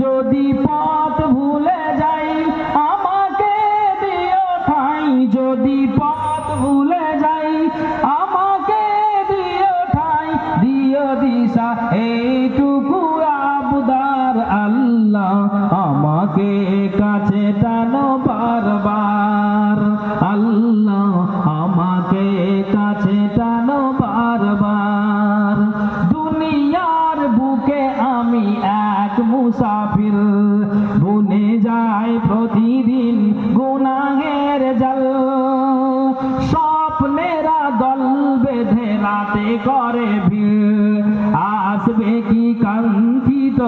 যদি পথ ভুলে যাই আমাকে দিও ঠাই, যদি পথ ভুলে যাই আমাকে দিও ঠাই, দিও দিশা এইটুকু আবদার আল্লাহ, আমাকে কাছে টানো বারবার আল্লাহ, আমাকে কাছে টানো বারবার। দুনিয়ার বুকে আমি এক মুসাফির, বুনে যায় প্রতিদিন গুনাহের জাল, স্বপ্নেরা দল বেঁধে রাতে করে ভিড়, আসবে কি কাঙ্ক্ষিত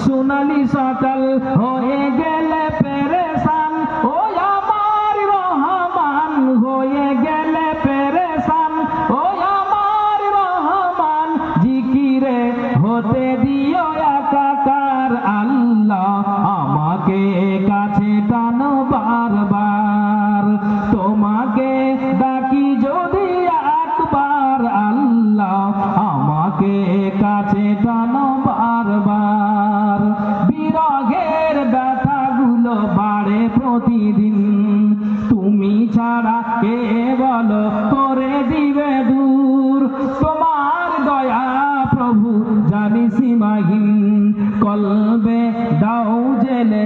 সোনালি সকাল, হয়ে গেলে পেরেশান ও আমার রহমান, হয়ে গেলে পেরেশান ও আমার রহমান, জিকিরে হতে দিও একাকার আল্লাহ, আমাকে কাছে টানো বারবার, তোমাকে ডাকি যদি একবার আল্লাহ, আমাকে কাছে টানো বারবার। বিরহের ব্যথাগুলো বাড়ে প্রতিদিন, তুমি ছাড়া কে বলো করে দিবে দূর, তোমার দয়া প্রভু জানি সীমাহীন, কলবে দাও জেলে